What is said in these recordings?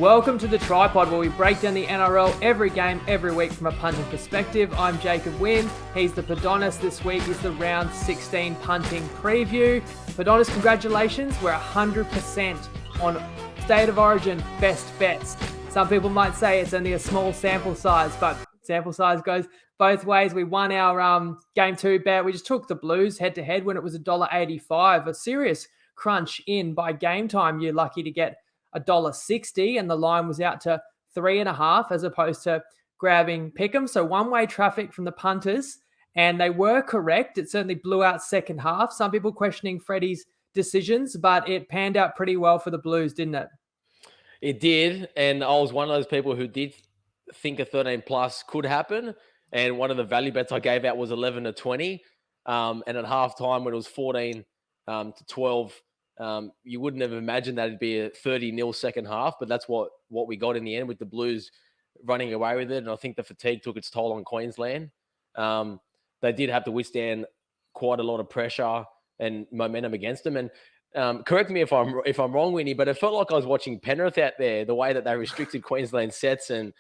Welcome to the TryPod, where we break down the NRL every game, every week from a punting perspective. I'm Jacob Wynn. He's the Padonis. This week is the round 16 punting preview. Padonis, congratulations. We're 100% on State of Origin best bets. Some people might say it's only a small sample size, but sample size goes both ways. We won our game 2 bet. We just took the Blues head-to-head when it was $1.85. A serious crunch in by game time. You're lucky to get $1.60, and the line was out to 3.5 as opposed to grabbing Pick'em. So one-way traffic from the punters, and they were correct. It certainly blew out second half. Some people questioning Freddie's decisions, but it panned out pretty well for the Blues, didn't it? It did, and I was one of those people who did think a 13 plus could happen, and one of the value bets I gave out was 11 to 20, and at halftime when it was 14 to 12, you wouldn't have imagined that it'd be a 30-0 second half, but that's what we got in the end with the Blues running away with it. And I think the fatigue took its toll on Queensland. They did have to withstand quite a lot of pressure and momentum against them. And correct me if I'm wrong, Winnie, but it felt like I was watching Penrith out there, the way that they restricted Queensland sets, and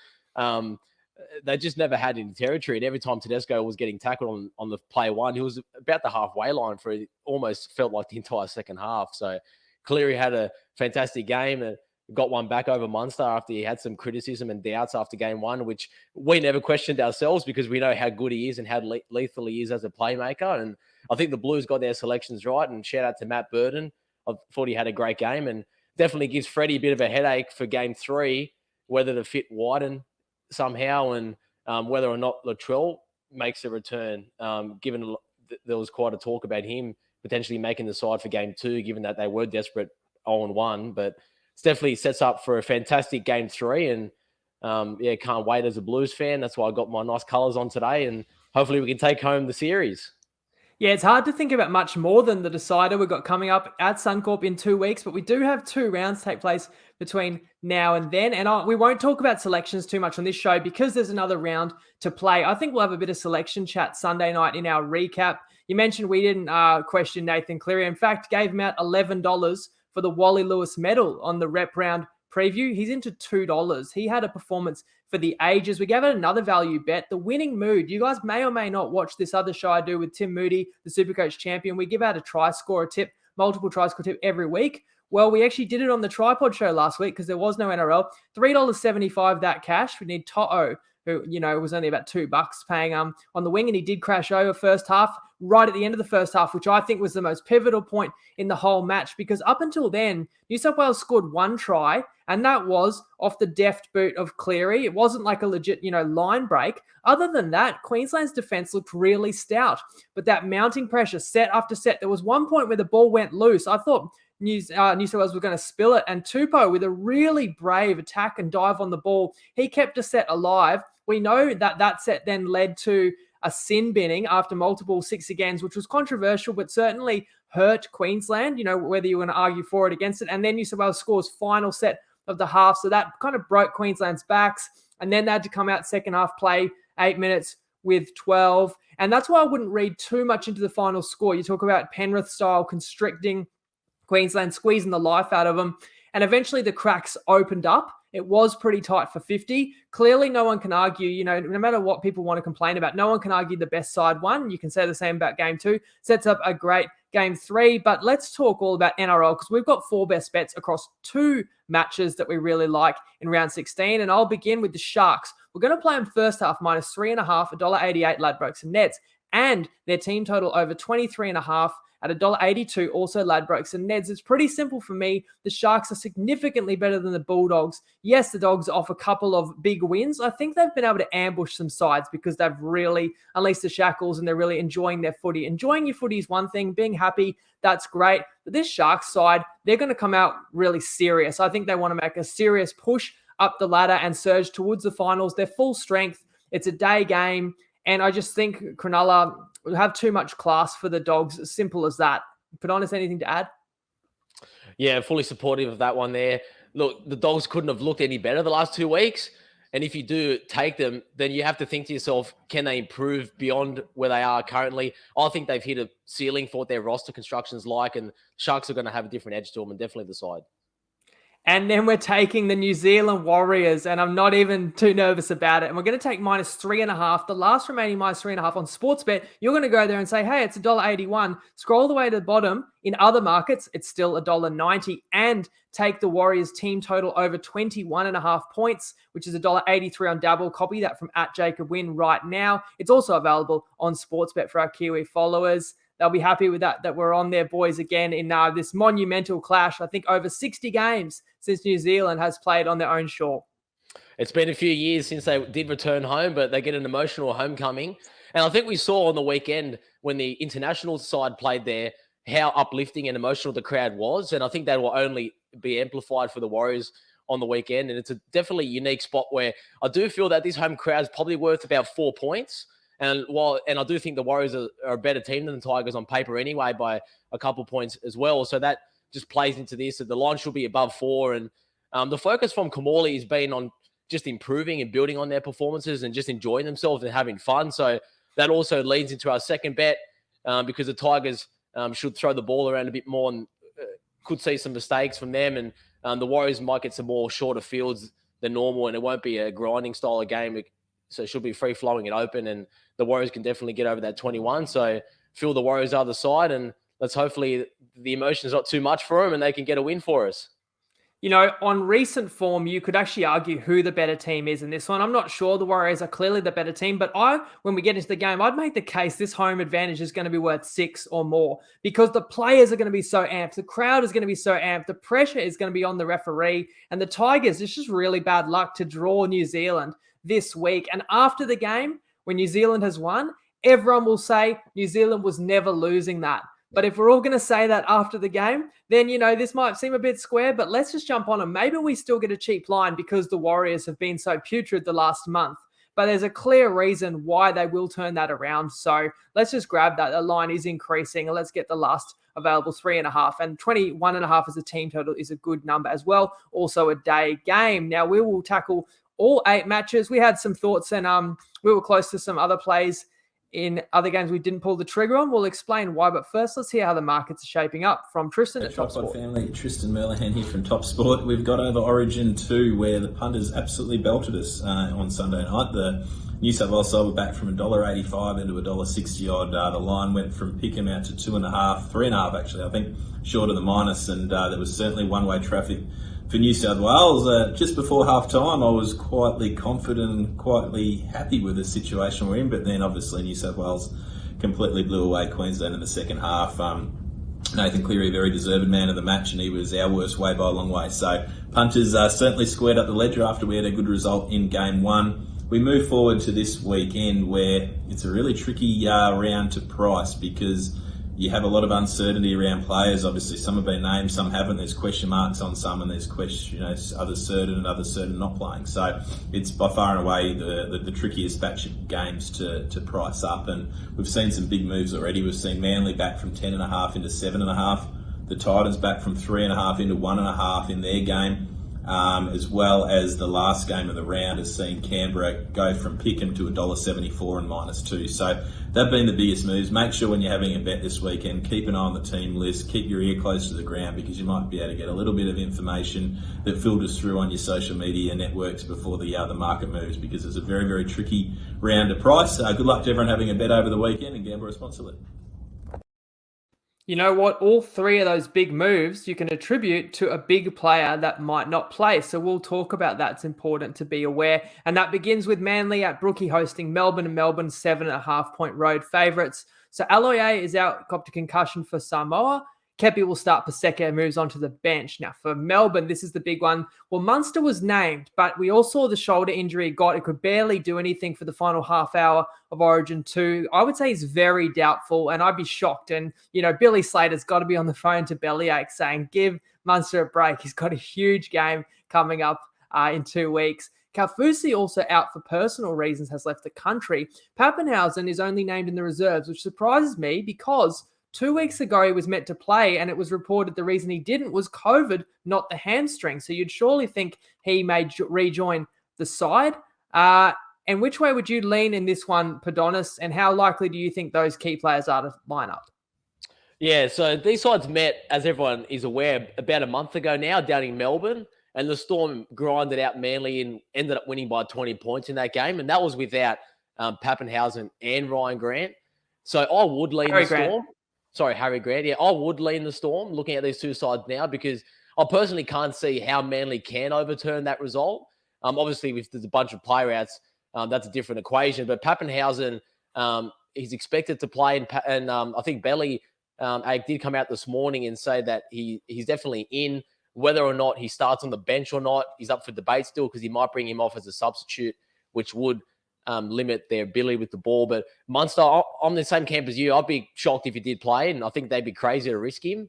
they just never had any territory. And every time Tedesco was getting tackled on the play one, he was about the halfway line for it almost felt like the entire second half. So Cleary had a fantastic game and got one back over Munster after he had some criticism and doubts after game one, which we never questioned ourselves because we know how good he is and how lethal he is as a playmaker. And I think the Blues got their selections right, and shout out to Matt Burton. I thought he had a great game and definitely gives Freddie a bit of a headache for game 3, whether to fit Wyden somehow and whether or not Latrell makes a return, given there was quite a talk about him potentially making the side for game 2, given that they were desperate 0-1. But it definitely sets up for a fantastic game 3. And can't wait as a Blues fan. That's why I got my nice colours on today, and hopefully we can take home the series. Yeah, it's hard to think about much more than the decider we've got coming up at Suncorp in 2 weeks, but we do have 2 rounds take place between now and then. And we won't talk about selections too much on this show because there's another round to play. I think we'll have a bit of selection chat Sunday night in our recap. You mentioned we didn't question Nathan Cleary. In fact, gave him out $11 for the Wally Lewis medal on the rep round preview. He's into $2. He had a performance for the ages. We gave it another value bet, the winning mood. You guys may or may not watch this other show I do with Tim Moody, the Supercoach champion. We give out a try scorer tip, multiple try score tip every week. Well, we actually did it on the TryPod show last week because there was no NRL. $3.75 that cash. We need To'o, who, was only about $2 paying on the wing, and he did crash over first half, right at the end of the first half, which I think was the most pivotal point in the whole match, because up until then, New South Wales scored 1 try, and that was off the deft boot of Cleary. It wasn't like a legit, line break. Other than that, Queensland's defense looked really stout, but that mounting pressure set after set, there was one point where the ball went loose. I thought New South Wales were going to spill it, and Tupou, with a really brave attack and dive on the ball, he kept a set alive. We know that set then led to a sin binning after multiple 6 agains, which was controversial, but certainly hurt Queensland, whether you want to argue for it, against it. And then New South Wales scores final set of the half. So that kind of broke Queensland's backs. And then they had to come out second half, play 8 minutes with 12. And that's why I wouldn't read too much into the final score. You talk about Penrith style constricting Queensland, squeezing the life out of them. And eventually the cracks opened up. It was pretty tight for 50. Clearly, no one can argue, no matter what people want to complain about, no one can argue the best side won. You can say the same about game 2. Sets up a great game 3. But let's talk all about NRL, because we've got 4 best bets across 2 matches that we really like in round 16. And I'll begin with the Sharks. We're going to play them first half minus 3.5, $1.88 Ladbrokes and Neds, and their team total over 23.5 at $1.82, also Ladbrokes and Neds. It's pretty simple for me. The Sharks are significantly better than the Bulldogs. Yes, the Dogs off a couple of big wins. I think they've been able to ambush some sides because they've really unleashed the shackles and they're really enjoying their footy. Enjoying your footy is one thing. Being happy, that's great. But this Sharks side, they're going to come out really serious. I think they want to make a serious push up the ladder and surge towards the finals. They're full strength. It's a day game. And I just think Cronulla will have too much class for the Dogs. As simple as that. Padonis, anything to add? Yeah, fully supportive of that one there. Look, the Dogs couldn't have looked any better the last 2 weeks. And if you do take them, then you have to think to yourself, can they improve beyond where they are currently? I think they've hit a ceiling for what their roster construction is like, and Sharks are going to have a different edge to them, and definitely the side. And then we're taking the New Zealand Warriors, and I'm not even too nervous about it. And we're going to take -3.5, the last remaining -3.5 on Sportsbet. You're going to go there and say, hey, it's $1.81. Scroll the way to the bottom. In other markets, it's still $1.90. And take the Warriors team total over 21.5 points, which is $1.83 on Dabble. Copy that from @JacobWin right now. It's also available on Sportsbet for our Kiwi followers. They'll be happy with that we're on there, boys, again in this monumental clash. I think over 60 games since New Zealand has played on their own shore. It's been a few years since they did return home, but they get an emotional homecoming. And I think we saw on the weekend when the international side played there, how uplifting and emotional the crowd was. And I think that will only be amplified for the Warriors on the weekend. And it's a definitely unique spot where I do feel that this home crowd is probably worth about 4 points. And I do think the Warriors are a better team than the Tigers on paper anyway by a couple points as well. So that just plays into this. So the line should be above 4. And the focus from Kamali has been on just improving and building on their performances and just enjoying themselves and having fun. So that also leads into our second bet because the Tigers should throw the ball around a bit more and could see some mistakes from them. And the Warriors might get some more shorter fields than normal, and it won't be a grinding style of game. So it should be free-flowing and open, and the Warriors can definitely get over that 21. So feel the Warriors are the side, and let's hopefully the emotion's not too much for them and they can get a win for us. On recent form, you could actually argue who the better team is in this one. I'm not sure the Warriors are clearly the better team, but when we get into the game, I'd make the case this home advantage is going to be worth 6 or more because the players are going to be so amped. The crowd is going to be so amped. The pressure is going to be on the referee. And the Tigers, it's just really bad luck to draw New Zealand this week. And after the game, when New Zealand has won, everyone will say New Zealand was never losing that. But if we're all going to say that after the game, then, this might seem a bit square, but let's just jump on them. Maybe we still get a cheap line because the Warriors have been so putrid the last month. But there's a clear reason why they will turn that around. So let's just grab that. The line is increasing, and let's get the last available 3.5. And 21.5 as a team total is a good number as well. Also a day game. Now we will tackle all 8 matches. We had some thoughts, and we were close to some other plays in other games we didn't pull the trigger on. We'll explain why, but first let's hear how the markets are shaping up from Tristan at Top Sport. Family, Tristan Merlihan here from Top Sport. We've got over Origin 2 where the punters absolutely belted us on Sunday night. The New South Wales side were back from $1.85 into $1.60 odd. The line went from Pickham out to 2.5, 3.5 actually, I think, short of the minus, and there was certainly one-way traffic for New South Wales. Just before half-time, I was quietly confident and quietly happy with the situation we're in, but then obviously New South Wales completely blew away Queensland in the second half. Nathan Cleary, very deserved man of the match, and he was our worst way by a long way. So punters certainly squared up the ledger after we had a good result in Game 1. We move forward to this weekend where it's a really tricky round to price because you have a lot of uncertainty around players. Obviously, some have been named, some haven't. There's question marks on some, and there's others certain and others certain not playing. So it's by far and away the trickiest batch of games to price up. And we've seen some big moves already. We've seen Manly back from 10.5 into 7.5. The Titans back from 3.5 into 1.5 in their game. As well as the last game of the round has seen Canberra go from Pickham to $1.74 and -2. So they've been the biggest moves. Make sure when you're having a bet this weekend, keep an eye on the team list, keep your ear close to the ground because you might be able to get a little bit of information that filters through on your social media networks before the market moves because it's a very, very tricky round to price. Good luck to everyone having a bet over the weekend and gamble responsibly. You know what? All 3 of those big moves you can attribute to a big player that might not play. So we'll talk about that. It's important to be aware. And that begins with Manly at Brookie hosting Melbourne, and Melbourne 7.5-point road favourites. So Aloiai is out, copped a concussion for Samoa. Kepi will start Paseka and moves on to the bench. Now for Melbourne, this is the big one. Well, Munster was named, but we all saw the shoulder injury he got. It could barely do anything for the final half hour of Origin 2. I would say he's very doubtful, and I'd be shocked. And, Billy Slater's got to be on the phone to Bellyache saying, give Munster a break. He's got a huge game coming up in 2 weeks. Kaufusi, also out for personal reasons, has left the country. Pappenhausen is only named in the reserves, which surprises me because 2 weeks ago, he was meant to play, and it was reported the reason he didn't was COVID, not the hamstring. So you'd surely think he may rejoin the side. And which way would you lean in this one, Padonis, and how likely do you think those key players are to line up? Yeah, so these sides met, as everyone is aware, about a month ago now down in Melbourne. And the Storm grinded out Manly and ended up winning by 20 points in that game. And that was without Pappenhausen and Ryan Grant. So I would lean the Storm. Sorry, Harry Grant. Yeah, I would lean the Storm looking at these two sides now because I personally can't see how Manly can overturn that result. Obviously, if there's a bunch of player outs, that's a different equation. But Pappenhausen, he's expected to play. And I think Belly did come out this morning and say that he's definitely in. Whether or not he starts on the bench or not, he's up for debate still because he might bring him off as a substitute, which would limit their ability with the ball. But Munster, I'm in the same camp as you. I'd be shocked if he did play, and I think they'd be crazy to risk him,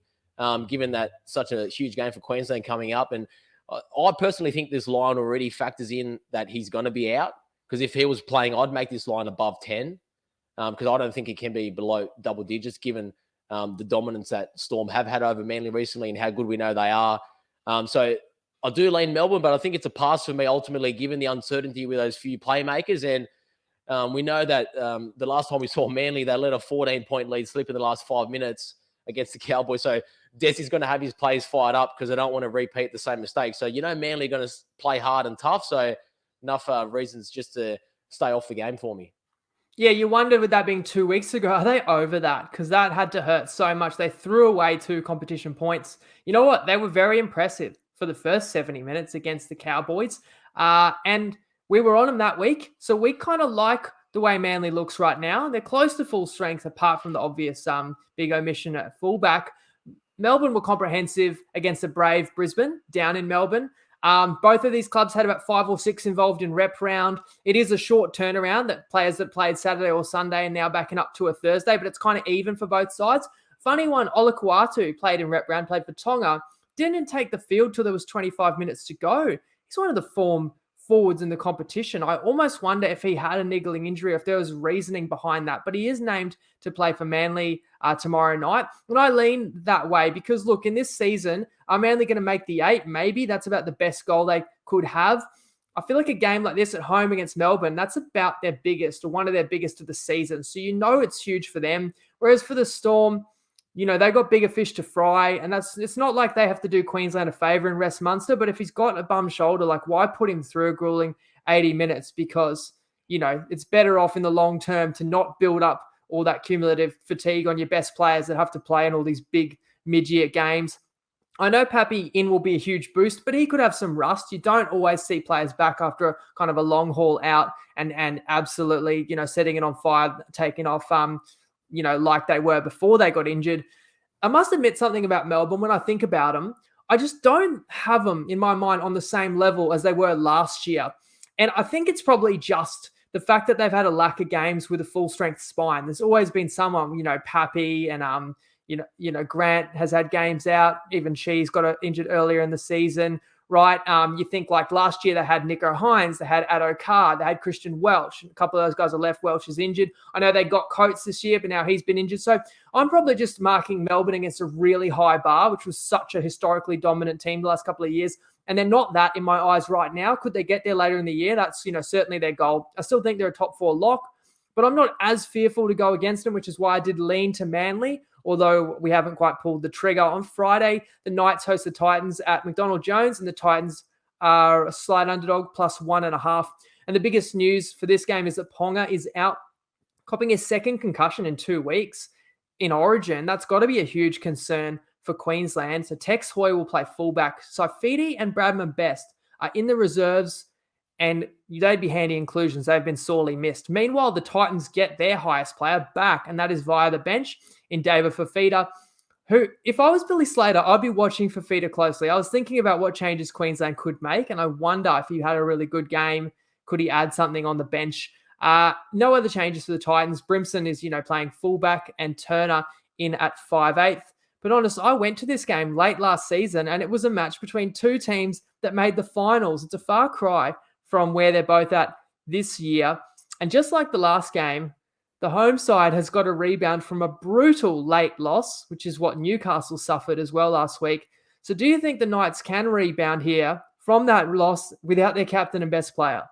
given that such a huge game for Queensland coming up. And I personally think this line already factors in that he's going to be out, because if he was playing, I'd make this line above 10, because I don't think it can be below double digits, given the dominance that Storm have had over Manly recently and how good we know they are. So I do lean Melbourne, but I think it's a pass for me ultimately, given the uncertainty with those few playmakers. And we know that the last time we saw Manly, they let a 14-point lead slip in the last 5 minutes against the Cowboys. So Desi's going to have his players fired up because they don't want to repeat the same mistake. So, Manly are going to play hard and tough. So enough reasons just to stay off the game for me. Yeah, you wonder with that being 2 weeks ago, are they over that? Because that had to hurt so much. They threw away 2 competition points. You know what? They were very impressive for the first 70 minutes against the Cowboys. And we were on them that week. So we kind of like the way Manly looks right now. They're close to full strength, apart from the obvious big omission at fullback. Melbourne were comprehensive against the brave Brisbane down in Melbourne. Both of these clubs had about 5 or 6 involved in rep round. It is a short turnaround that players that played Saturday or Sunday and now backing up to a Thursday, but it's kind of even for both sides. Funny one, Olakuatu played in rep round, played for Tonga, didn't take the field till there was 25 minutes to go. He's one of the form forwards in the competition. I almost wonder if he had a niggling injury, if there was reasoning behind that, but he is named to play for Manly tomorrow night. And I lean that way because, look, in this season, are Manly going to make the 8? Maybe. That's about the best goal they could have. I feel like a game like this at home against Melbourne, that's about their biggest or one of their biggest of the season. So it's huge for them. Whereas for the Storm, they got bigger fish to fry, and it's not like they have to do Queensland a favour and rest Munster, but if he's got a bum shoulder, like, why put him through a grueling 80 minutes? Because, it's better off in the long term to not build up all that cumulative fatigue on your best players that have to play in all these big mid-year games. I know Pappy in will be a huge boost, but he could have some rust. You don't always see players back after a kind of a long haul out and absolutely, setting it on fire, taking off, like they were before they got injured. I must admit something about Melbourne. When I think about them, I just don't have them in my mind on the same level as they were last year. And I think it's probably just the fact that they've had a lack of games with a full strength spine. There's always been someone, Pappy and, Grant has had games out. Even she's got injured earlier in the season, right? You think like last year they had Nico Hines, they had Addo Carr, they had Christian Welch. A couple of those guys are left. Welch is injured. I know they got Coates this year, but now he's been injured. So I'm probably just marking Melbourne against a really high bar, which was such a historically dominant team the last couple of years. And they're not that in my eyes right now. Could they get there later in the year? That's, certainly their goal. I still think they're a top 4 lock, but I'm not as fearful to go against them, which is why I did lean to Manly, although we haven't quite pulled the trigger. On Friday, the Knights host the Titans at McDonald Jones, and the Titans are a slight underdog, plus 1.5. And the biggest news for this game is that Ponga is out, copping his second concussion in 2 weeks in Origin. That's got to be a huge concern for Queensland. So Tex Hoy will play fullback. Saifiti and Bradman Best are in the reserves, and they'd be handy inclusions. They've been sorely missed. Meanwhile, the Titans get their highest player back, and that is via the bench in David Fifita, who, if I was Billy Slater, I'd be watching Fifita closely. I was thinking about what changes Queensland could make, and I wonder if he had a really good game, could he add something on the bench? No other changes for the Titans. Brimson is, playing fullback, and Turner in at 5'8". But honestly, I went to this game late last season, and it was a match between 2 teams that made the finals. It's a far cry from where they're both at this year. And just like the last game, the home side has got a rebound from a brutal late loss, which is what Newcastle suffered as well last week. So do you think the Knights can rebound here from that loss without their captain and best player?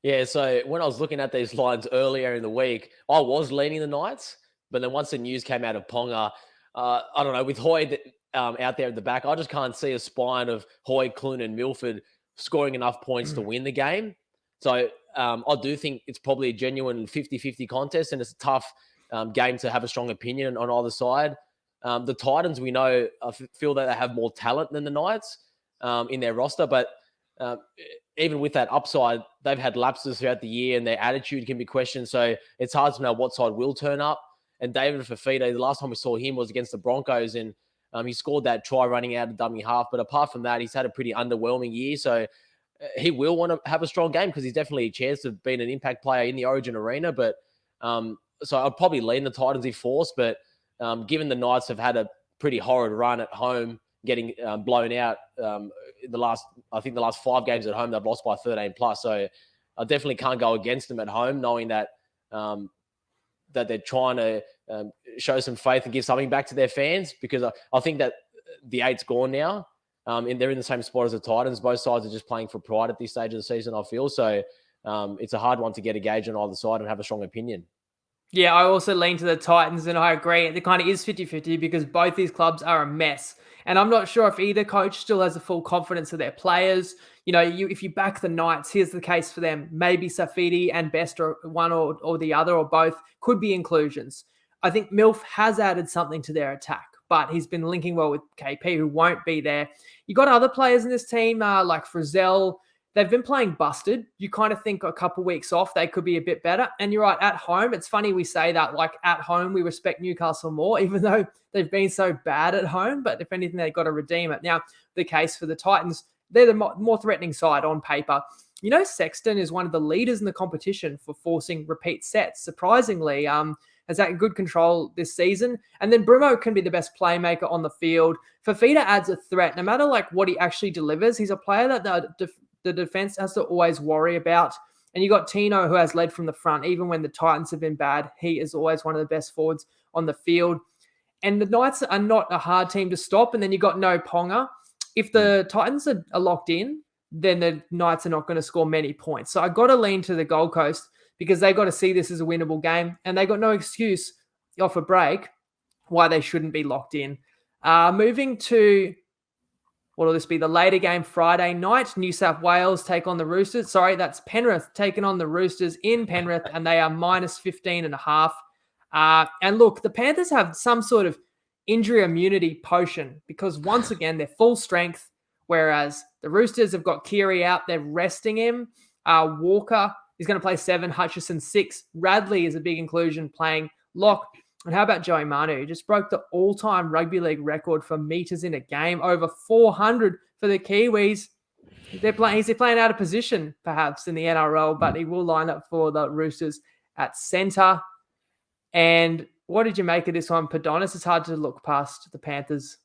Yeah, so when I was looking at these lines earlier in the week, I was leaning the Knights, but then once the news came out of Ponga, I don't know, with Hoy, out there at the back. I just can't see a spine of Hoy, Clune, and Milford scoring enough points to win the game. So I do think it's probably a genuine 50-50 contest, and it's a tough game to have a strong opinion on either side. The Titans, we know, feel that they have more talent than the Knights in their roster, but even with that upside, they've had lapses throughout the year and their attitude can be questioned. So it's hard to know what side will turn up. And David Fafita, the last time we saw him was against the Broncos, and he scored that try running out of dummy half. But apart from that, he's had a pretty underwhelming year. So he will want to have a strong game because he's definitely a chance of being an impact player in the Origin arena. But so I'd probably lean the Titans if forced. But given the Knights have had a pretty horrid run at home, getting blown out the last 5 games at home, they've lost by 13 plus. So I definitely can't go against them at home, knowing that that they're trying to show some faith and give something back to their fans, because I think that the 8's gone now. And they're in the same spot as the Titans. Both sides are just playing for pride at this stage of the season, I feel. So it's a hard one to get a gauge on either side and have a strong opinion. Yeah, I also lean to the Titans, and I agree. It kind of is 50-50 because both these clubs are a mess. And I'm not sure if either coach still has the full confidence of their players. You know, if you back the Knights, here's the case for them. Maybe Safidi and Best, or one or the other or both, could be inclusions. I think Milf has added something to their attack, but he's been linking well with KP, who won't be there. You got other players in this team like Frizzell. They've been playing busted. You kind of think a couple weeks off, they could be a bit better. And you're right, at home, it's funny we say that, like at home, we respect Newcastle more, even though they've been so bad at home. But if anything, they've got to redeem it. Now, the case for the Titans, they're the more threatening side on paper. You know, Sexton is one of the leaders in the competition for forcing repeat sets. Surprisingly, has had good control this season. And then Brumo can be the best playmaker on the field. Fafita adds a threat. No matter like what he actually delivers, he's a player that the defense has to always worry about. And you got Tino, who has led from the front. Even when the Titans have been bad, he is always one of the best forwards on the field. And the Knights are not a hard team to stop. And then you got no Ponga. If the Titans are locked in, then the Knights are not going to score many points. So I got to lean to the Gold Coast because they got to see this as a winnable game. And they got no excuse off a break why they shouldn't be locked in. Moving to... what will this be? The later game Friday night. New South Wales take on the Roosters. Sorry, that's Penrith taking on the Roosters in Penrith, and they are minus 15.5. And look, the Panthers have some sort of injury immunity potion because once again, they're full strength, whereas the Roosters have got Keary out. They're resting him. Walker is going to play 7, Hutchison 6. Radley is a big inclusion playing lock. And how about Joey Manu, who just broke the all-time rugby league record for meters in a game, over 400 for the Kiwis. He's playing out of position, perhaps, in the NRL, but he will line up for the Roosters at centre. And what did you make of this one, Padonis? It's hard to look past the Panthers.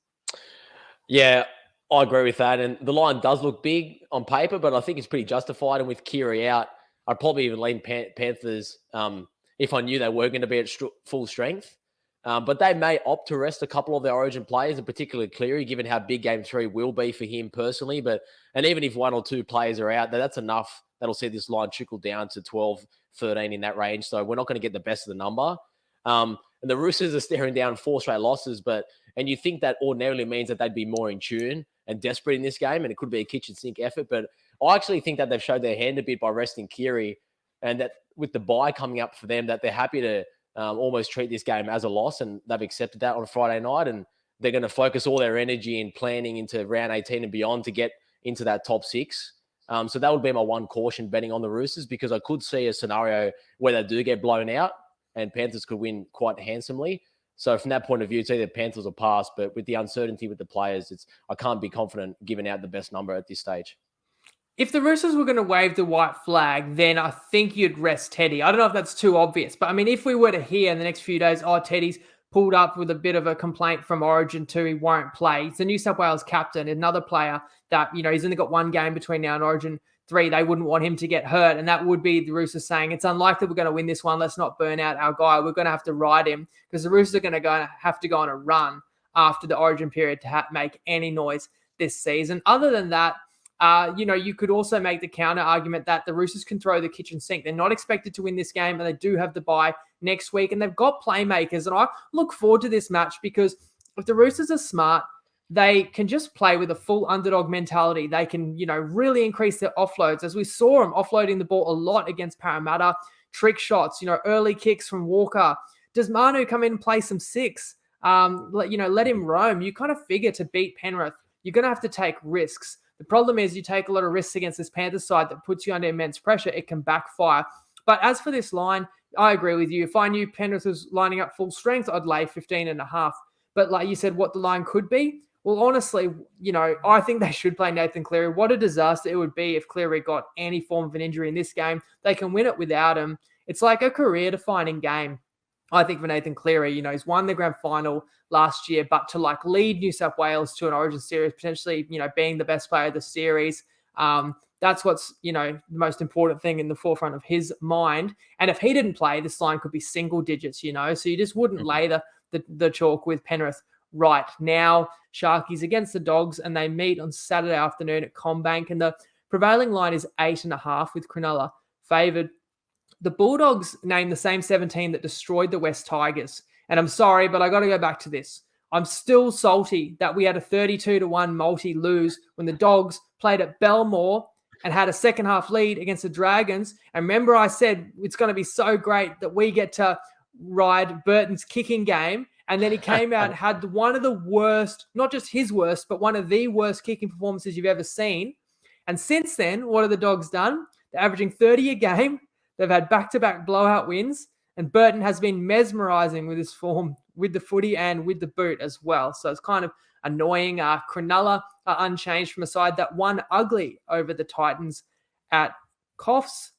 Yeah, I agree with that. And the line does look big on paper, but I think it's pretty justified. And with Keary out, I'd probably even lean Panthers if I knew they were going to be at full strength. But they may opt to rest a couple of their Origin players, in particular Cleary, given how big Game 3 will be for him personally. And even if 1 or 2 players are out, that's enough. That'll see this line trickle down to 12, 13 in that range. So we're not going to get the best of the number. And the Roosters are staring down 4 straight losses. And you think that ordinarily means that they'd be more in tune and desperate in this game, and it could be a kitchen sink effort. But I actually think that they've showed their hand a bit by resting Keary, and that with the bye coming up for them, that they're happy to almost treat this game as a loss, and they've accepted that on Friday night, and they're going to focus all their energy in planning into round 18 and beyond to get into that top 6. So that would be my one caution betting on the Roosters, because I could see a scenario where they do get blown out and Panthers could win quite handsomely. So from that point of view, it's either Panthers or pass, but with the uncertainty with the players, I can't be confident giving out the best number at this stage. If the Roosters were going to wave the white flag, then I think you'd rest Teddy. I don't know if that's too obvious, but I mean, if we were to hear in the next few days, Teddy's pulled up with a bit of a complaint from Origin 2, he won't play. He's the New South Wales captain, another player that, he's only got 1 game between now and Origin 3. They wouldn't want him to get hurt, and that would be the Roosters saying, it's unlikely we're going to win this one. Let's not burn out our guy. We're going to have to ride him, because the Roosters are going to have to go on a run after the Origin period to make any noise this season. Other than that, you could also make the counter argument that the Roosters can throw the kitchen sink. They're not expected to win this game, and they do have the bye next week, and they've got playmakers. And I look forward to this match because if the Roosters are smart, they can just play with a full underdog mentality. They can, really increase their offloads, as we saw them offloading the ball a lot against Parramatta. Trick shots, early kicks from Walker. Does Manu come in and play some six? Let him roam. You kind of figure to beat Penrith, you're going to have to take risks. The problem is you take a lot of risks against this Panthers side that puts you under immense pressure. It can backfire. But as for this line, I agree with you. If I knew Penrith was lining up full strength, I'd lay 15.5. But like you said, what the line could be, well, honestly, I think they should play Nathan Cleary. What a disaster it would be if Cleary got any form of an injury in this game. They can win it without him. It's like a career-defining game, I think, for Nathan Cleary. He's won the grand final last year, but to lead New South Wales to an Origin series, potentially, being the best player of the series, that's what's, the most important thing in the forefront of his mind. And if he didn't play, this line could be single digits, so you just wouldn't lay the chalk with Penrith right now. Sharkies against the Dogs, and they meet on Saturday afternoon at CommBank, and the prevailing line is 8.5 with Cronulla favoured. The Bulldogs named the same 17 that destroyed the West Tigers. And I'm sorry, but I got to go back to this. I'm still salty that we had a 32-1 multi lose when the Dogs played at Belmore and had a second half lead against the Dragons. And remember, I said it's going to be so great that we get to ride Burton's kicking game. And then he came out and had one of the worst, not just his worst, but one of the worst kicking performances you've ever seen. And since then, what have the Dogs done? They're averaging 30 a game. They've had back-to-back blowout wins. And Burton has been mesmerising with his form, with the footy and with the boot as well. So it's kind of annoying. Cronulla are unchanged from a side that won ugly over the Titans at Coffs.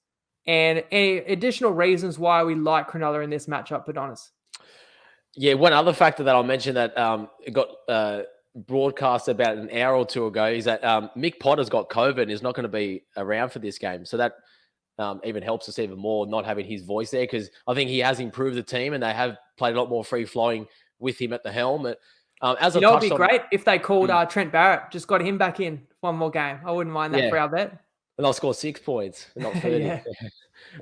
And any additional reasons why we like Cronulla in this matchup, Adonis? Yeah, one other factor that I'll mention that it got broadcast about an hour or two ago is that Mick Potter's got COVID and is not going to be around for this game. So that even helps us even more not having his voice there, because I think he has improved the team and they have played a lot more free-flowing with him at the helm. It'd be great if they called Trent Barrett, just got him back in one more game. I wouldn't mind that for our bet. And I'll score 6 points, not 30. Yeah.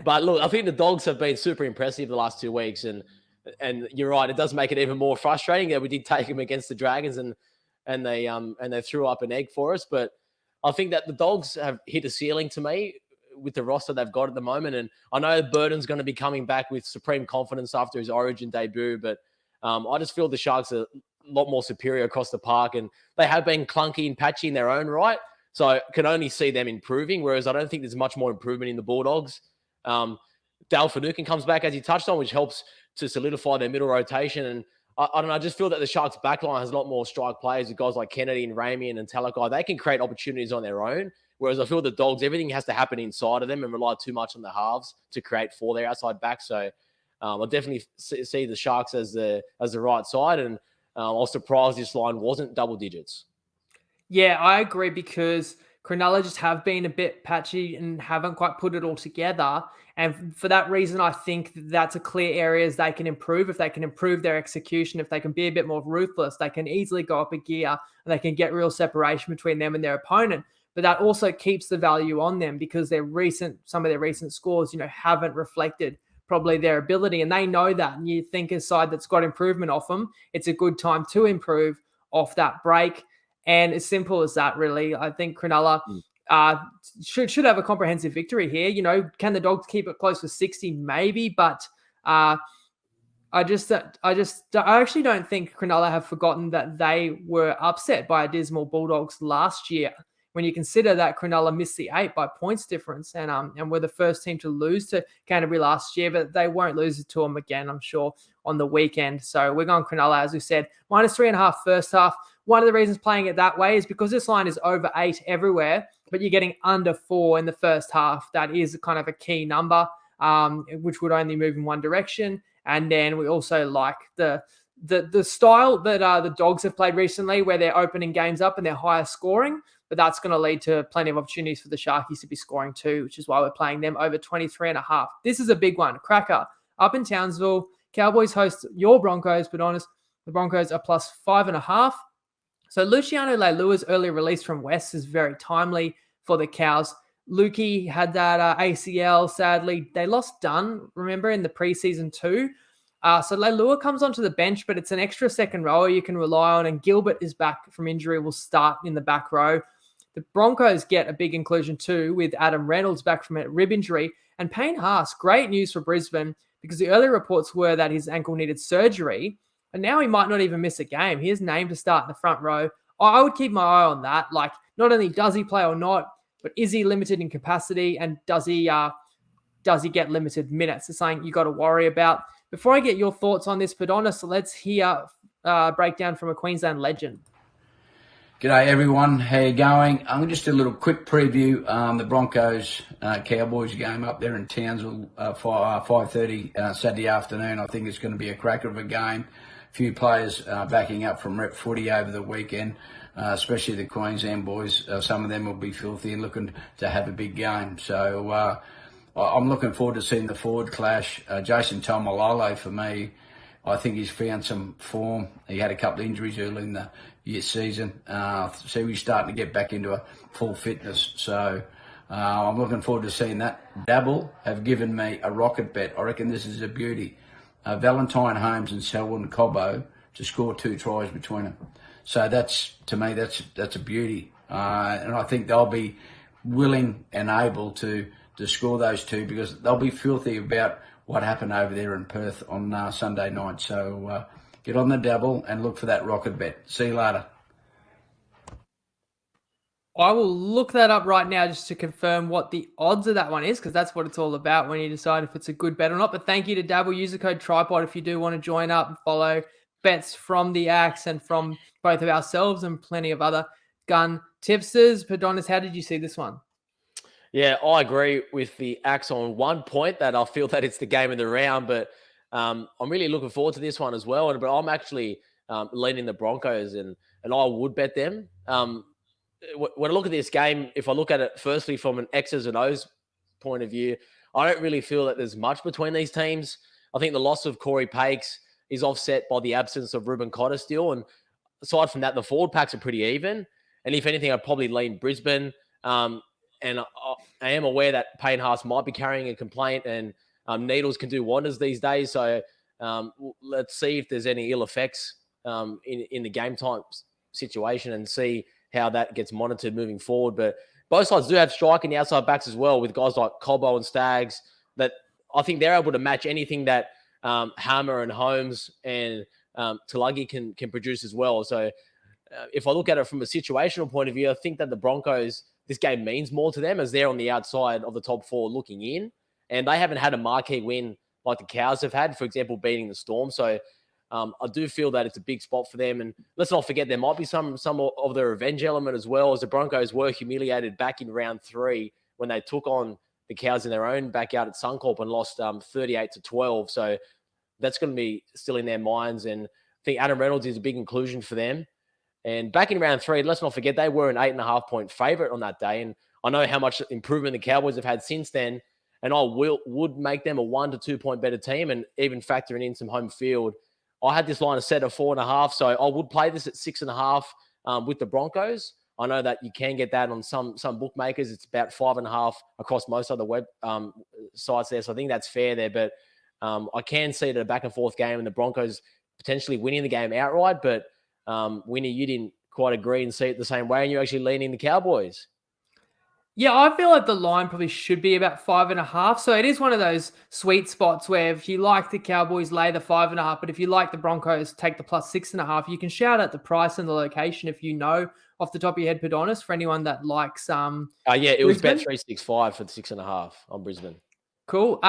But look, I think the Dogs have been super impressive the last 2 weeks, and you're right, it does make it even more frustrating that we did take them against the Dragons and they threw up an egg for us. But I think that the Dogs have hit a ceiling to me with the roster they've got at the moment. And I know Burton's going to be coming back with supreme confidence after his Origin debut, but I just feel the Sharks are a lot more superior across the park, and they have been clunky and patchy in their own right. So I can only see them improving, whereas I don't think there's much more improvement in the Bulldogs. Dale Finucane comes back, as you touched on, which helps to solidify their middle rotation. And I don't know, I just feel that the Sharks backline has a lot more strike players with guys like Kennedy and Ramey and Talakai. They can create opportunities on their own, whereas I feel the Dogs, everything has to happen inside of them and rely too much on the halves to create for their outside back. So I definitely see the Sharks as the right side, and I was surprised this line wasn't double digits. Yeah, I agree, because Cronulla just have been a bit patchy and haven't quite put it all together. And for that reason, I think that's a clear areas they can improve. If they can improve their execution, if they can be a bit more ruthless, they can easily go up a gear and they can get real separation between them and their opponent. But that also keeps the value on them, because some of their recent scores, haven't reflected probably their ability. And they know that. And you think a side that's got improvement off them, it's a good time to improve off that break. And as simple as that, really. I think Cronulla should have a comprehensive victory here. Can the Dogs keep it close to 60? Maybe, but I actually don't think Cronulla have forgotten that they were upset by a dismal Bulldogs last year. When you consider that Cronulla missed the 8 by points difference and were the first team to lose to Canterbury last year, but they won't lose it to them again, I'm sure, on the weekend. So we're going Cronulla, as we said, -3.5 first half. One of the reasons playing it that way is because this line is over 8 everywhere, but you're getting under 4 in the first half. That is kind of a key number, which would only move in one direction. And then we also like the style that the Dogs have played recently, where they're opening games up and they're higher scoring, but that's going to lead to plenty of opportunities for the Sharkies to be scoring too, which is why we're playing them over 23.5. This is a big one. Cracker up in Townsville. Cowboys host your Broncos, but honest, the Broncos are +5.5. So Luciano Leilua's early release from West is very timely for the Cows. Lukey had that ACL, sadly. They lost Dunn, remember, in the preseason too. So Leilua comes onto the bench, but it's an extra second rower you can rely on, and Gilbert is back from injury, will start in the back row. The Broncos get a big inclusion too, with Adam Reynolds back from a rib injury, and Payne Haas. Great news for Brisbane, because the earlier reports were that his ankle needed surgery, and now he might not even miss a game. He is named to start in the front row. I would keep my eye on that. Like, not only does he play or not, but is he limited in capacity, and does he get limited minutes? It's something you got to worry about. Before I get your thoughts on this, Padonis, let's hear a breakdown from a Queensland legend. G'day everyone, how you going? I'm just a little quick preview. The Broncos Cowboys game up there in Townsville, 5:30 Saturday afternoon. I think it's going to be a cracker of a game. A few players backing up from rep footy over the weekend, especially the Queensland boys. Some of them will be filthy and looking to have a big game. So I'm looking forward to seeing the forward clash. Jason Taumalolo, for me, I think he's found some form. He had a couple of injuries early in the year season, so he's starting to get back into a full fitness. So I'm looking forward to seeing that. Dabble have given me a rocket bet. I reckon this is a beauty. Valentine Holmes and Selwyn Cobbo to score 2 tries between them. So that's, to me, that's a beauty. And I think they'll be willing and able to score those 2, because they'll be filthy about what happened over there in Perth on Sunday night. So get on the Dabble and look for that rocket bet. See you later. I will look that up right now just to confirm what the odds of that one is, because that's what it's all about when you decide if it's a good bet or not. But thank you to Dabble. Use the code TryPod if you do want to join up and follow bets from the Axe and from both of ourselves and plenty of other gun tipsters. Padonis, how did you see this one? Yeah, I agree with the Axe on one point, that I feel that it's the game of the round, but I'm really looking forward to this one as well. But I'm actually leaning the Broncos, and I would bet them. When I look at this game, if I look at it firstly from an X's and O's point of view, I don't really feel that there's much between these teams. I think the loss of Corey Pakes is offset by the absence of Ruben Cotter still. And aside from that, the forward packs are pretty even. And if anything, I'd probably lean Brisbane. And I am aware that Payne Haas might be carrying a complaint, and needles can do wonders these days. So let's see if there's any ill effects in the game time situation, and see how that gets monitored moving forward. But both sides do have strike in the outside backs as well, with guys like Cobbo and Staggs, that I think they're able to match anything that Hammer and Holmes and Tulagi can produce as well. So if I look at it from a situational point of view, I think that the Broncos, this game means more to them, as they're on the outside of the top 4 looking in, and they haven't had a marquee win like the Cows have had, for example, beating the Storm. So I do feel that it's a big spot for them. And let's not forget, there might be some of the revenge element as well, as the Broncos were humiliated back in round 3 when they took on the Cows in their own backyard at Suncorp and lost 38-12. So that's going to be still in their minds. And I think Adam Reynolds is a big inclusion for them. And back in round 3, let's not forget, they were an 8.5-point favourite on that day. And I know how much improvement the Cowboys have had since then. And I would make them a 1 to 2 point better team, and even factoring in some home field. I had this line set at 4.5, so I would play this at 6.5 with the Broncos. I know that you can get that on some bookmakers. It's about 5.5 across most other web sites there. So I think that's fair there. But I can see it a back and forth game, and the Broncos potentially winning the game outright. But Winnie, you didn't quite agree and see it the same way, and you're actually leaning the Cowboys. Yeah, I feel like the line probably should be about 5.5. So it is one of those sweet spots where if you like the Cowboys, lay the 5.5. But if you like the Broncos, take the plus 6.5. You can shout out the price and the location if you know off the top of your head, Padonis, for anyone that likes. Yeah, it was Brisbane. bet 365 for the 6.5 on Brisbane. Cool.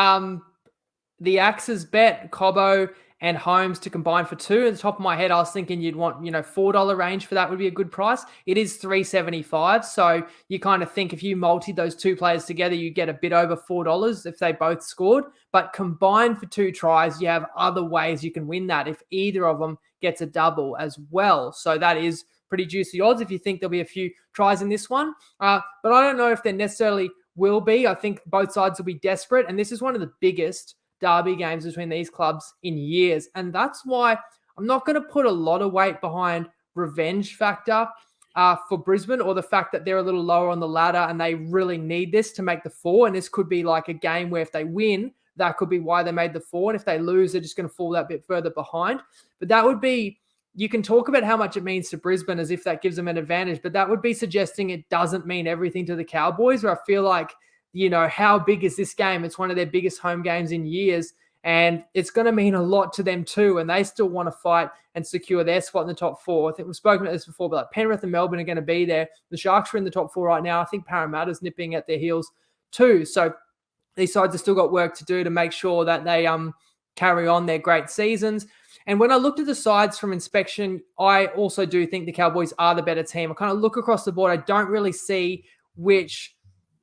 The Axes bet Cobbo and Holmes to combine for 2. At the top of my head, I was thinking you'd want, $4 range for that would be a good price. It is $3.75. So you kind of think if you multi those 2 players together, you get a bit over $4 if they both scored. But combined for 2 tries, you have other ways you can win that if either of them gets a double as well. So that is pretty juicy odds if you think there'll be a few tries in this one. But I don't know if there necessarily will be. I think both sides will be desperate. And this is one of the biggest derby games between these clubs in years. And that's why I'm not going to put a lot of weight behind revenge factor for Brisbane, or the fact that they're a little lower on the ladder and they really need this to make the 4. And this could be like a game where if they win, that could be why they made the 4. And if they lose, they're just going to fall that bit further behind. But that would be, you can talk about how much it means to Brisbane as if that gives them an advantage, but that would be suggesting it doesn't mean everything to the Cowboys, where I feel like, how big is this game? It's one of their biggest home games in years, and it's going to mean a lot to them too, and they still want to fight and secure their spot in the top 4. I think we've spoken about this before, but like Penrith and Melbourne are going to be there. The Sharks are in the top 4 right now. I think Parramatta's nipping at their heels too. So these sides have still got work to do to make sure that they carry on their great seasons. And when I looked at the sides from inspection, I also do think the Cowboys are the better team. I kind of look across the board. I don't really see which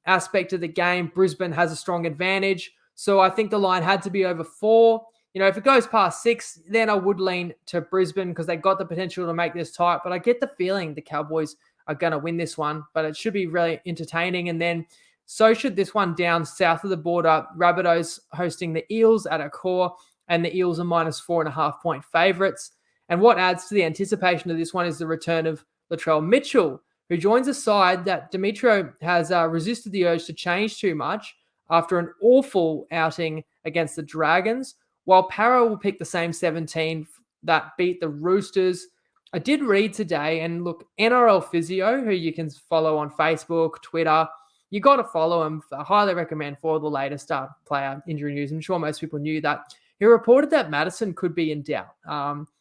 aspect of the game Brisbane has a strong advantage. So I think the line had to be over 4. If it goes past 6, then I would lean to Brisbane because they got the potential to make this tight. But I get the feeling the Cowboys are going to win this one. But it should be really entertaining. And then so should this one down south of the border. Rabbitohs hosting the Eels at Accor. And the Eels are -4.5 point favourites. And what adds to the anticipation of this one is the return of Latrell Mitchell, who joins a side that Demetrio has resisted the urge to change too much after an awful outing against the Dragons, while Parra will pick the same 17 that beat the Roosters. I did read today, and look, NRL Physio, who you can follow on Facebook, Twitter, you got to follow him. I highly recommend for the latest player injury news. I'm sure most people knew that. He reported that Madison could be in doubt,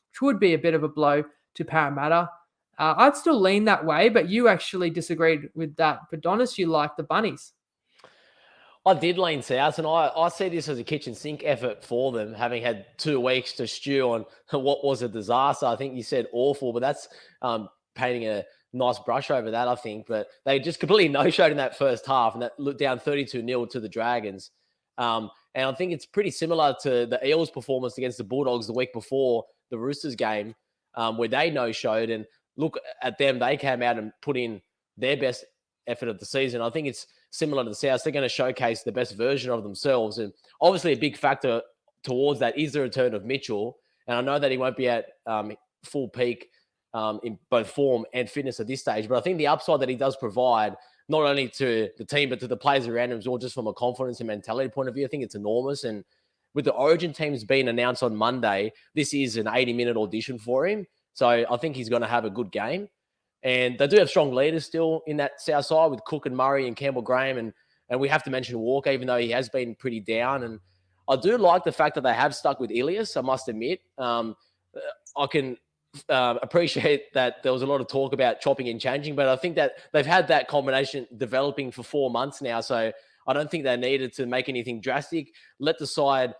which would be a bit of a blow to Parramatta. I'd still lean that way, but you actually disagreed with that. But Donis, you like the Bunnies. I did lean south, and I see this as a kitchen sink effort for them, having had 2 weeks to stew on what was a disaster. I think you said awful, but that's painting a nice brush over that, I think. But they just completely no-showed in that first half, and that looked down 32-0 to the Dragons. And I think it's pretty similar to the Eels' performance against the Bulldogs the week before the Roosters game, where they no-showed. And look at them, they came out and put in their best effort of the season. I think it's similar to the South. They're going to showcase the best version of themselves. And obviously a big factor towards that is the return of Mitchell. And I know that he won't be at full peak in both form and fitness at this stage. But I think the upside that he does provide, not only to the team, but to the players around him as well, just from a confidence and mentality point of view, I think it's enormous. And with the Origin teams being announced on Monday, this is an 80-minute audition for him. So I think he's going to have a good game. And they do have strong leaders still in that South side with Cook and Murray and Campbell Graham. And we have to mention Walker, even though he has been pretty down. And I do like the fact that they have stuck with Ilias, I must admit. I can appreciate that there was a lot of talk about chopping and changing, but I think that they've had that combination developing for 4 months now. So I don't think they needed to make anything drastic. Let the side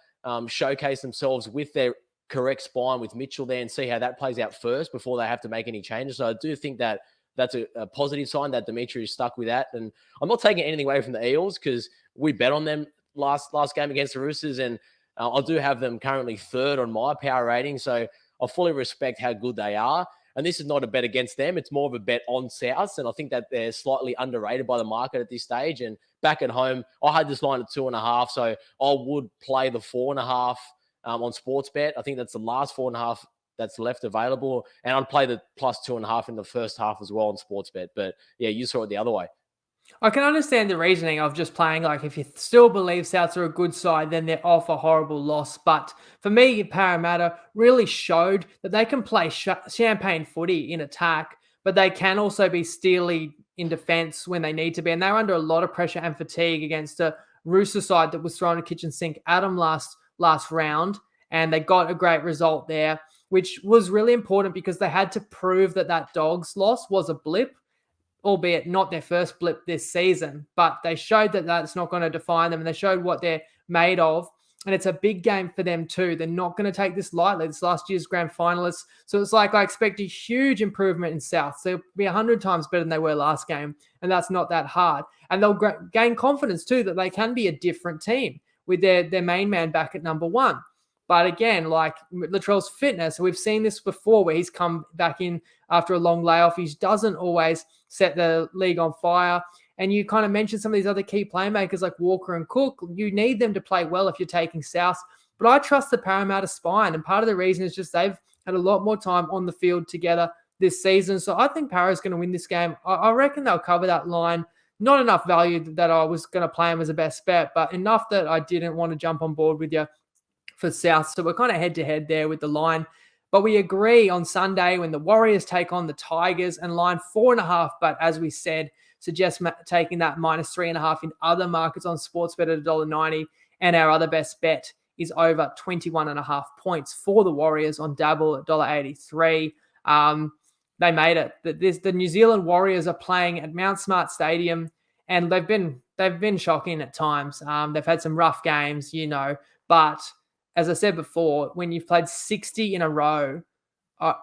showcase themselves with their correct spine with Mitchell there and see how that plays out first before they have to make any changes. So I do think that that's a positive sign that Dimitri is stuck with that. And I'm not taking anything away from the Eels because we bet on them last game against the Roosters, and I do have them currently 3rd on my power rating. So I fully respect how good they are. And this is not a bet against them. It's more of a bet on Souths. And I think that they're slightly underrated by the market at this stage. And back at home, I had this line at 2.5. So I would play the 4.5 on Sportsbet. I think that's the last 4.5 that's left available. And I'd play the +2.5 in the first half as well on Sportsbet. But yeah, you saw it the other way. I can understand the reasoning of just playing, like, if you still believe Souths are a good side, then they're off a horrible loss. But for me, Parramatta really showed that they can play champagne footy in attack, but they can also be steely in defence when they need to be. And they were under a lot of pressure and fatigue against a Rooster side that was throwing a kitchen sink at them last round. And they got a great result there, which was really important because they had to prove that Dogs loss was a blip, albeit not their first blip this season, but they showed that that's not going to define them, and they showed what they're made of. And it's a big game for them too. They're not going to take this lightly. It's last year's grand finalists. So it's like I expect a huge improvement in South. So they'll be 100 times better than they were last game, and that's not that hard. And they'll gain confidence too that they can be a different team with their main man back at number 1. But again, like Latrell's fitness, we've seen this before where he's come back in after a long layoff. He doesn't always set the league on fire. And you kind of mentioned some of these other key playmakers like Walker and Cook. You need them to play well if you're taking South. But I trust the Parramatta spine. And part of the reason is just they've had a lot more time on the field together this season. So I think Parra's going to win this game. I reckon they'll cover that line not enough value that I was going to play him as a best bet, but enough that I didn't want to jump on board with you for South. So we're kind of head to head there with the line. But we agree on Sunday when the Warriors take on the Tigers and line 4.5. But as we said, suggest taking that minus 3.5 in other markets on Sportsbet at $1.90. And our other best bet is over 21.5 points for the Warriors on Dabble at $1.83. They made it. The New Zealand Warriors are playing at Mount Smart Stadium, and they've been shocking at times. They've had some rough games, but as I said before, when you've played 60 in a row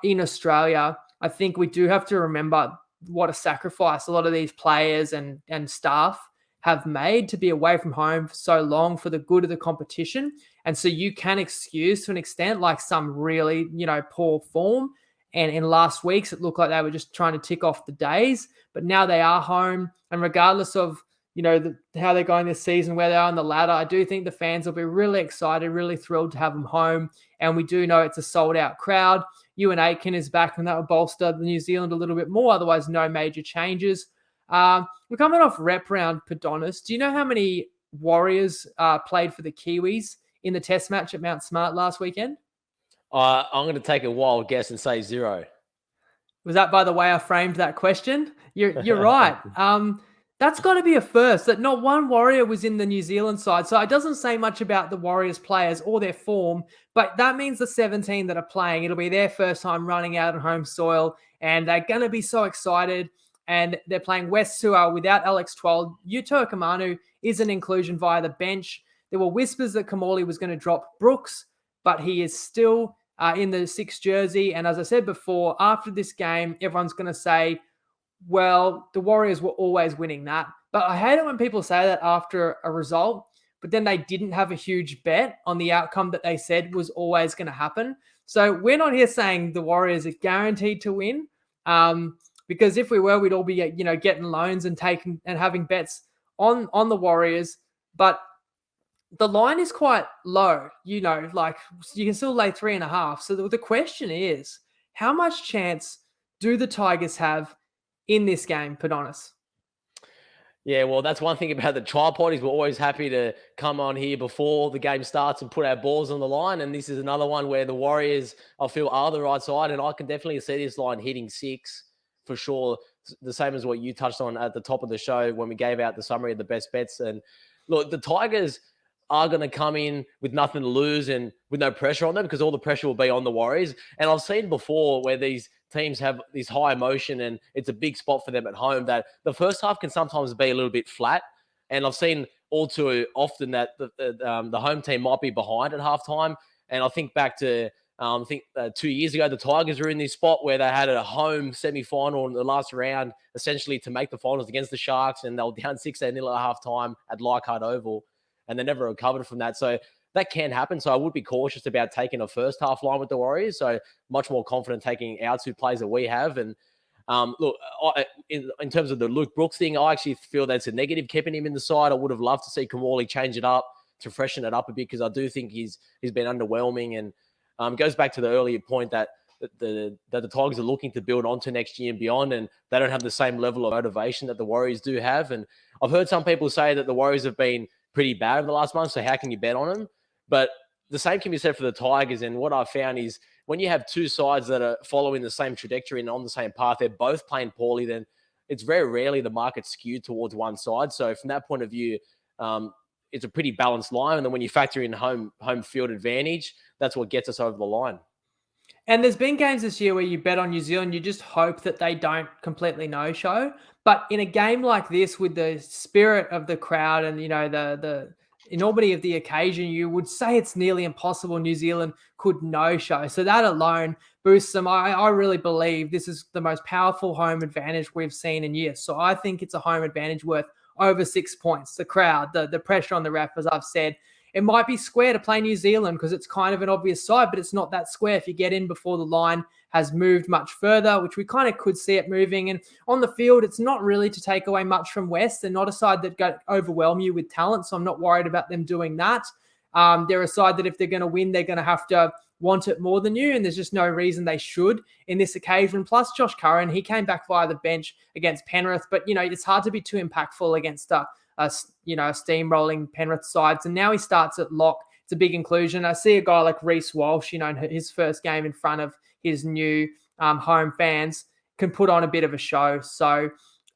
in Australia, I think we do have to remember what a sacrifice a lot of these players and staff have made to be away from home for so long for the good of the competition. And so you can excuse to an extent like some really, poor form. And in last week's, it looked like they were just trying to tick off the days, but now they are home. And regardless of, how they're going this season, where they are on the ladder, I do think the fans will be really excited, really thrilled to have them home. And we do know it's a sold out crowd. Ewan Aitken is back, and that will bolster the New Zealand a little bit more. Otherwise, no major changes. We're coming off rep round, Padonis. Do you know how many Warriors played for the Kiwis in the test match at Mount Smart last weekend? I'm going to take a wild guess and say 0. Was that by the way I framed that question? You're right. That's got to be a first, that not one Warrior was in the New Zealand side. So it doesn't say much about the Warriors players or their form, but that means the 17 that are playing, it'll be their first time running out on home soil, and they're going to be so excited. And they're playing West Sua without Alex Twal. Yuto Kamanu is an inclusion via the bench. There were whispers that Kamali was going to drop Brooks, but he is still in the 6 jersey. And as I said before, after this game, everyone's going to say, well, the Warriors were always winning that. But I hate it when people say that after a result, but then they didn't have a huge bet on the outcome that they said was always going to happen. So we're not here saying the Warriors are guaranteed to win, because if we were, we'd all be, getting loans and taking and having bets on the Warriors. But the line is quite low, like you can still lay 3.5. So the question is, how much chance do the Tigers have in this game, Padonis? Yeah, well, that's one thing about the TryPod is we're always happy to come on here before the game starts and put our balls on the line. And this is another one where the Warriors, I feel, are the right side. And I can definitely see this line hitting 6 for sure. The same as what you touched on at the top of the show when we gave out the summary of the best bets. And look, the Tigers are going to come in with nothing to lose and with no pressure on them, because all the pressure will be on the Warriors. And I've seen before where these teams have this high emotion and it's a big spot for them at home, that the first half can sometimes be a little bit flat. And I've seen all too often that the home team might be behind at halftime. And I think back to, 2 years ago, the Tigers were in this spot where they had a home semi-final in the last round, essentially to make the finals against the Sharks. And they were down 16-0 at halftime at Leichhardt Oval, and they never recovered from that. So that can happen. So I would be cautious about taking a first half line with the Warriors. So much more confident taking our 2 plays that we have. And look, in terms of the Luke Brooks thing, I actually feel that's a negative keeping him in the side. I would have loved to see Kamali change it up to freshen it up a bit, because I do think he's been underwhelming. And goes back to the earlier point that the Tigers are looking to build onto next year and beyond, and they don't have the same level of motivation that the Warriors do have. And I've heard some people say that the Warriors have been pretty bad over the last month, so how can you bet on them? But the same can be said for the Tigers. And what I've found is when you have 2 sides that are following the same trajectory and on the same path, they're both playing poorly, then it's very rarely the market's skewed towards one side. So from that point of view, it's a pretty balanced line. And then when you factor in home field advantage, that's what gets us over the line. And there's been games this year where you bet on New Zealand, you just hope that they don't completely no-show. But in a game like this, with the spirit of the crowd and, the enormity of the occasion, you would say it's nearly impossible New Zealand could no-show. So that alone boosts them. I really believe this is the most powerful home advantage we've seen in years. So I think it's a home advantage worth over 6 points. The crowd, the pressure on the ref, as I've said. It might be square to play New Zealand because it's kind of an obvious side, but it's not that square if you get in before the line has moved much further, which we kind of could see it moving. And on the field, it's not really to take away much from West. They're not a side that overwhelm you with talent, so I'm not worried about them doing that. They're a side that if they're going to win, they're going to have to want it more than you, and there's just no reason they should in this occasion. Plus, Josh Curran, he came back via the bench against Penrith, but, it's hard to be too impactful against a steamrolling Penrith sides, and now he starts at lock. It's a big inclusion. I see a guy like Reece Walsh, in his first game in front of his new home fans, can put on a bit of a show. So,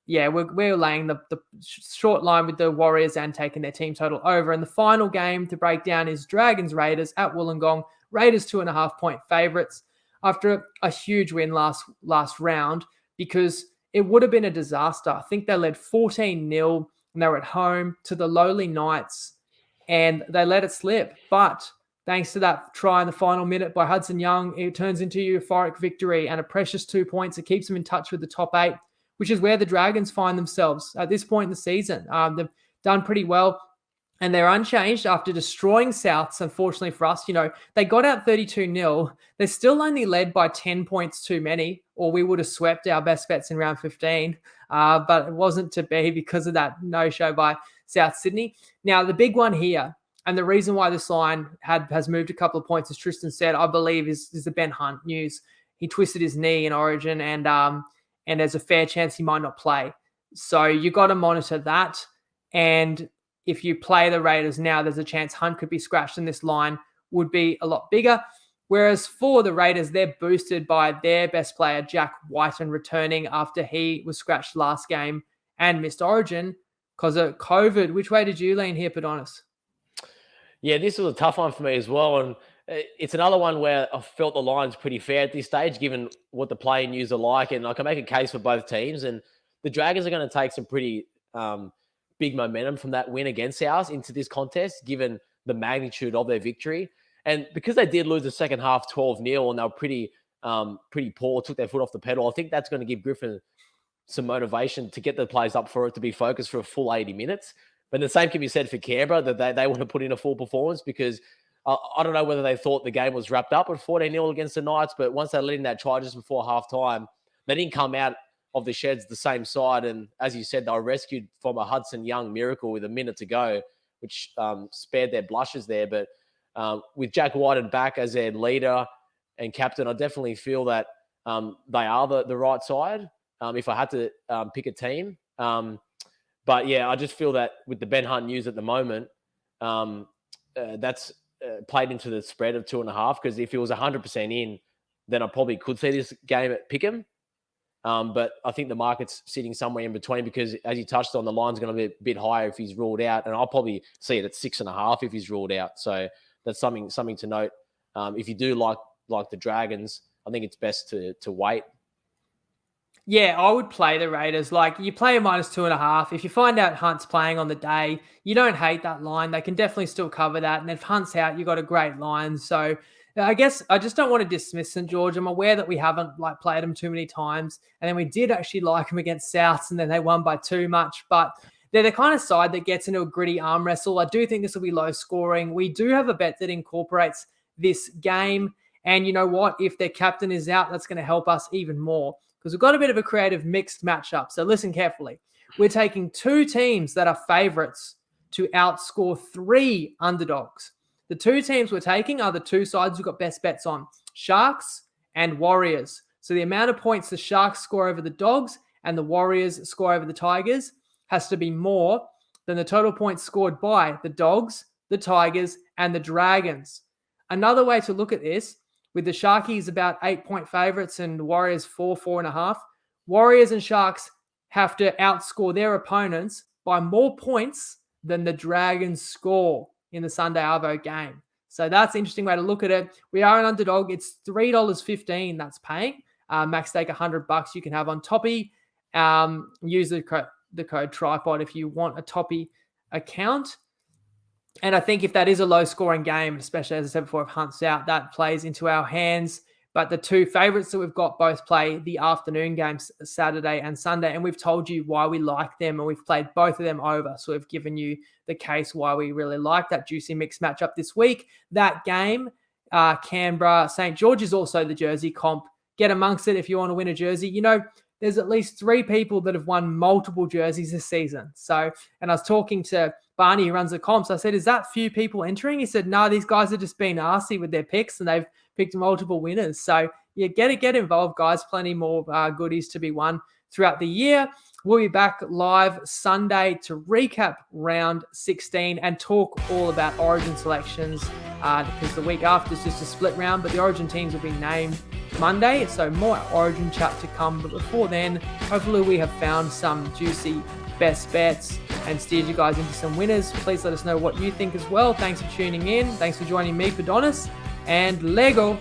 yeah, we're laying the short line with the Warriors and taking their team total over. And the final game to break down is Dragons Raiders at Wollongong. Raiders 2.5-point favourites after a huge win last round, because it would have been a disaster. I think they led 14-0 and they were at home to the lowly Knights and they let it slip. But thanks to that try in the final minute by Hudson Young, it turns into a euphoric victory and a precious 2 points. It keeps them in touch with the top 8, which is where the Dragons find themselves at this point in the season. They've done pretty well. And they're unchanged after destroying Souths, unfortunately for us. They got out 32-0. They're still only led by 10 points too many, or we would have swept our best bets in round 15. But it wasn't to be because of that no-show by South Sydney. Now, the big one here, and the reason why this line has moved a couple of points, as Tristan said, I believe, is the Ben Hunt news. He twisted his knee in Origin, and there's a fair chance he might not play. So you got to monitor that. And if you play the Raiders now, there's a chance Hunt could be scratched and this line would be a lot bigger. Whereas for the Raiders, they're boosted by their best player, Jack Whiten, returning after he was scratched last game and missed Origin because of COVID. Which way did you lean here, Padonis? Yeah, this was a tough one for me as well. And it's another one where I felt the line's pretty fair at this stage, given what the play news are like. And I can make a case for both teams. And the Dragons are going to take some pretty big momentum from that win against ours into this contest, given the magnitude of their victory. And because they did lose the second half 12-0 and they were pretty poor, took their foot off the pedal, I think that's going to give Griffin some motivation to get the players up for it to be focused for a full 80 minutes. But the same can be said for Canberra, that they want to put in a full performance, because I don't know whether they thought the game was wrapped up at 14-0 against the Knights, but once they let in that try just before halftime, they didn't come out of the sheds the same side. And as you said, they were rescued from a Hudson Young miracle with a minute to go, which spared their blushes there. But with Jack Whiten back as their leader and captain, I definitely feel that they are the right side if I had to pick a team. But yeah, I just feel that with the Ben Hunt news at the moment, that's played into the spread of 2.5, because if it was 100% in, then I probably could see this game at Pick'em. But I think the market's sitting somewhere in between, because as you touched on, the line's going to be a bit higher if he's ruled out, and I'll probably see it at 6.5 if he's ruled out. So that's something to note. If you do like the Dragons, I think it's best to wait. Yeah, I would play the Raiders. Like, you play a -2.5. If you find out Hunt's playing on the day, you don't hate that line. They can definitely still cover that. And if Hunt's out, you got a great line. So I guess I just don't want to dismiss St. George. I'm aware that we haven't played them too many times. And then we did actually like them against Souths, and then they won by too much. But they're the kind of side that gets into a gritty arm wrestle. I do think this will be low scoring. We do have a bet that incorporates this game. And you know what? If their captain is out, that's going to help us even more, because we've got a bit of a creative mixed matchup. So listen carefully. We're taking two teams that are favourites to outscore 3 underdogs. The two teams we're taking are the two sides we've got best bets on, Sharks and Warriors. So the amount of points the Sharks score over the Dogs and the Warriors score over the Tigers has to be more than the total points scored by the Dogs, the Tigers, and the Dragons. Another way to look at this, with the Sharkies about 8-point favourites and the Warriors 4.5, Warriors and Sharks have to outscore their opponents by more points than the Dragons score in the Sunday Arvo game. So that's an interesting way to look at it. We are an underdog. It's $3.15 that's paying. Max stake $100 you can have on Toppy. Use the code TryPod if you want a Toppy account. And I think if that is a low-scoring game, especially, as I said before, if Hunt's out, that plays into our hands. But the two favourites that we've got both play the afternoon games, Saturday and Sunday, and we've told you why we like them, and we've played both of them over. So we've given you the case why we really like that juicy mixed matchup this week. That game, Canberra, St. George, is also the jersey comp. Get amongst it if you want to win a jersey. You know, there's at least 3 people that have won multiple jerseys this season. So, and I was talking to Barney, who runs the comps. I said, is that few people entering? He said, no, these guys are just being arsey with their picks and they've picked multiple winners. So yeah, get involved, guys. Plenty more goodies to be won throughout the year. We'll be back live Sunday to recap round 16 and talk all about Origin selections because the week after is just a split round, but the Origin teams will be named Monday, so more Origin chat to come. But before then, hopefully we have found some juicy best bets and steered you guys into some winners. Please let us know what you think as well. Thanks for tuning in. Thanks for joining me, Padonis, and Lego.